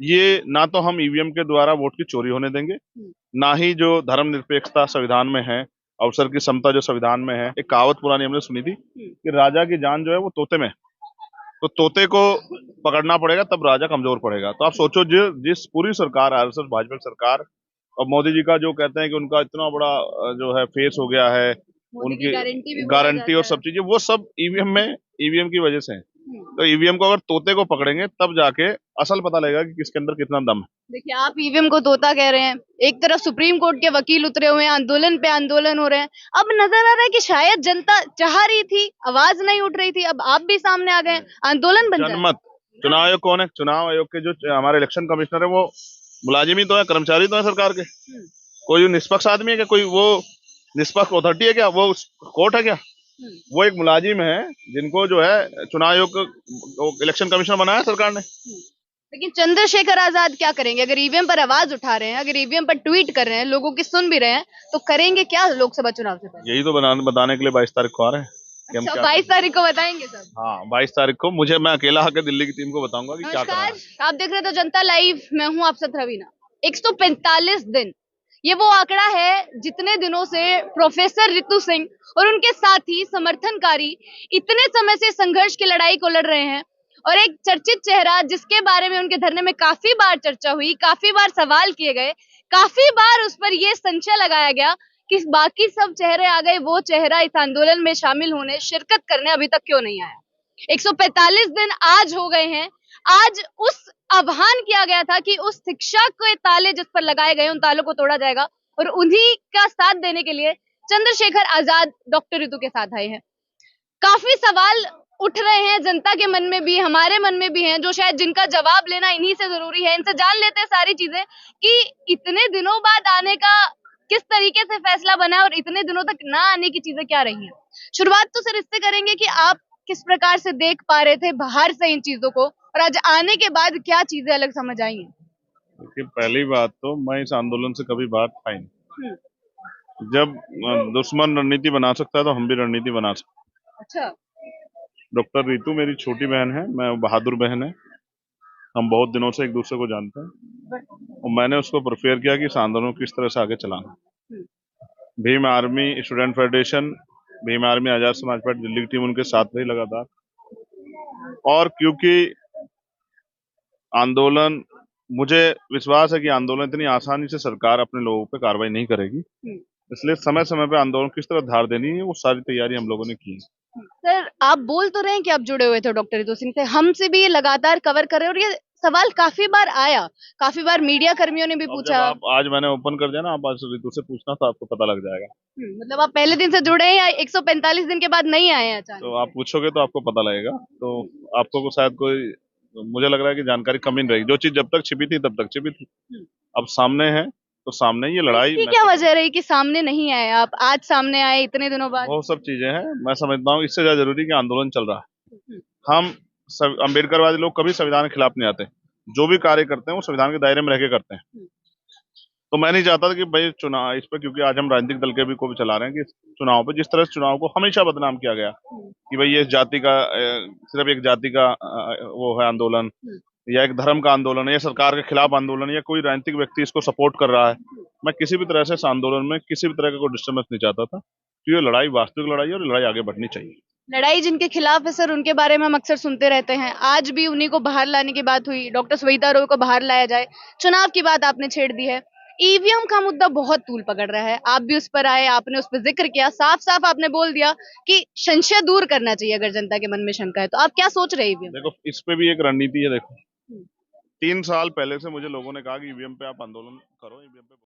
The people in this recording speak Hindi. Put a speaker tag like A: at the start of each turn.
A: ये ना तो हम ईवीएम के द्वारा वोट की चोरी होने देंगे, ना ही जो धर्मनिरपेक्षता संविधान में है, अवसर की समता जो संविधान में है। एक कहावत पुरानी हमने सुनी थी कि राजा की जान जो है वो तोते में है। तो तोते को पकड़ना पड़ेगा तब राजा कमजोर पड़ेगा। तो आप सोचो, जिस पूरी सरकार, आरएसएस भाजपा की सरकार और मोदी जी का जो कहते हैं कि उनका इतना बड़ा जो है फेस हो गया है, उनकी गारंटी और सब चीजें, वो सब ईवीएम की वजह से है। तो ईवीएम को अगर तोते को पकड़ेंगे तब जाके असल पता लगेगा कि किसके अंदर कितना दम है।
B: देखिए, आप ईवीएम को तोता कह रहे हैं, एक तरफ सुप्रीम कोर्ट के वकील उतरे हुए हैं, आंदोलन पे आंदोलन हो रहे हैं। अब नजर आ रहा है कि शायद जनता चाह रही थी, आवाज नहीं उठ रही थी, अब आप भी सामने आ गए, आंदोलन बन जाए।
A: जनमत, चुनाव आयोग कौन है? चुनाव आयोग के जो हमारे इलेक्शन कमिश्नर है वो मुलाजिम ही तो है, कर्मचारी तो है सरकार के। कोई निष्पक्ष आदमी है क्या? कोई वो निष्पक्ष अथॉरिटी है क्या? वो कोर्ट है क्या? वो एक मुलाजिम है जिनको जो है चुनाव आयोग इलेक्शन कमिश्नर बनाया सरकार ने।
B: लेकिन चंद्रशेखर आजाद क्या करेंगे? अगर ईवीएम पर आवाज उठा रहे हैं, अगर ईवीएम पर ट्वीट कर रहे हैं, लोगों की सुन भी रहे हैं, तो करेंगे क्या लोकसभा चुनाव से पहले?
A: यही तो बताने के लिए 22 तारीख को आ रहे हैं कि हम
B: अच्छा,
A: क्या
B: 22 तारीख को बताएंगे सब?
A: हाँ, 22 तारीख को मैं अकेला आकर दिल्ली की टीम को बताऊंगा कि क्या करना है।
B: नमस्कार, आप देख रहे थे जनता लाइव, मैं हूं आपसे रवीना। 145 दिन, ये वो आंकड़ा है जितने दिनों से प्रोफेसर रितु सिंह और उनके साथी समर्थनकारी इतने समय से संघर्ष की लड़ाई को लड़ रहे हैं। और एक चर्चित चेहरा जिसके बारे में उनके धरने में काफी बार चर्चा हुई, काफी बार सवाल किए गए, काफी बार उस पर यह संशय लगाया गया कि बाकी सब चेहरे आ गए, वो चेहरा इस आंदोलन में शामिल होने, शिरकत करने अभी तक क्यों नहीं आया। 145 दिन आज हो गए हैं। आज उस आह्वान किया गया था कि उस शिक्षा के ताले जिस पर लगाए गए उन तालों को तोड़ा जाएगा, और उन्हीं का साथ देने के लिए चंद्रशेखर आजाद डॉक्टर रितु के साथ आए हैं। काफी सवाल उठ रहे हैं जनता के मन में भी, हमारे मन में भी हैं, जो शायद जिनका जवाब लेना इन्हीं से जरूरी है। इनसे जान लेते हैं सारी चीजें कि इतने दिनों बाद आने का किस तरीके से फैसला बना है और इतने दिनों तक ना आने की चीजें क्या रही हैं। शुरुआत तो सर इससे करेंगे कि आप किस प्रकार से देख पा रहे थे बाहर से इन चीजों को, और आज आने के बाद क्या चीजें अलग समझ आई हैं?
A: देखिए, पहली बात तो मैं इस आंदोलन से कभी बात था ही नहीं। जब दुश्मन रणनीति बना सकता है तो हम भी रणनीति बना सकते।
B: अच्छा।
A: डॉक्टर रितु मेरी छोटी बहन है, मैं बहादुर बहन है। हम बहुत दिनों से एक दूसरे को जानते हैं और मैंने उसको प्रिपेयर किया कि इस आंदोलन को किस तरह से आगे चलाना। Bhim army student federation, Bhim army Azad Samaj party Delhi की टीम उनके साथ रही लगातार। और क्योंकि आंदोलन, मुझे विश्वास है कि आंदोलन इतनी आसानी से सरकार अपने लोगों पे कार्रवाई नहीं करेगी, इसलिए समय समय पे आंदोलन किस तरह धार देनी है वो सारी तैयारी हम लोगों ने की है।
B: सर, आप बोल तो रहे हैं कि आप जुड़े हुए थे डॉक्टर रितु सिंह से, हमसे भी ये लगातार कवर कर रहे हैं, और ये सवाल काफी बार आया, काफी बार मीडिया कर्मियों ने भी पूछा।
A: आप आज मैंने ओपन कर दिया ना, आप आज रितु से पूछना तो आपको पता लग जाएगा।
B: मतलब आप पहले दिन से जुड़े हैं या 145 दिन के बाद नहीं आए हैं अचानक?
A: तो आप पूछोगे तो आपको पता लगेगा। तो आपको शायद कोई, मुझे लग रहा है कि जानकारी कमी नहीं रहेगी। जो चीज जब तक छिपी थी तब तक छिपी थी, अब सामने है तो सामने ये लड़ाई।
B: इसकी क्या वजह रही कि सामने नहीं आए आप, आज सामने आए इतने दिनों बाद?
A: बहुत सब चीजें हैं, मैं समझता हूँ इससे ज्यादा जरूरी कि आंदोलन चल रहा है। हम सब अम्बेडकरवादी लोग कभी संविधान के खिलाफ नहीं आते। जो भी कार्य करते हैं वो संविधान के दायरे में रह के करते हैं। तो मैं नहीं चाहता था कि भाई चुनाव इस पर, क्योंकि आज हम राजनीतिक दल के भी को भी चला रहे हैं कि चुनाव पे जिस तरह से चुनाव को हमेशा बदनाम किया गया कि भाई ये जाति का सिर्फ एक जाति का वो है आंदोलन, या एक धर्म का आंदोलन है, या सरकार के खिलाफ आंदोलन, या कोई राजनीतिक व्यक्ति इसको सपोर्ट कर रहा है। मैं किसी भी तरह से इस आंदोलन में किसी भी तरह का कोई डिस्टर्बेंस नहीं चाहता था। तो ये लड़ाई वास्तविक लड़ाई है और लड़ाई आगे बढ़नी चाहिए।
B: लड़ाई जिनके खिलाफ है सर, उनके बारे में हम अक्सर सुनते रहते हैं। आज भी उन्हीं को बाहर लाने की बात हुई, डॉक्टर श्वेता रोय को बाहर लाया जाए, चुनाव की बात आपने छेड़ दी है। ईवीएम का मुद्दा बहुत तूल पकड़ रहा है, आप भी उस पर आए, आपने उस पर जिक्र किया, साफ साफ आपने बोल दिया कि संशय दूर करना चाहिए अगर जनता के मन में शंका है। तो आप क्या सोच रहे हैं ईवीएम?
A: देखो, इस पे भी एक रणनीति है। देखो, 3 साल पहले से मुझे लोगों ने कहा कि ईवीएम पे आप आंदोलन करो, ईवीएम पे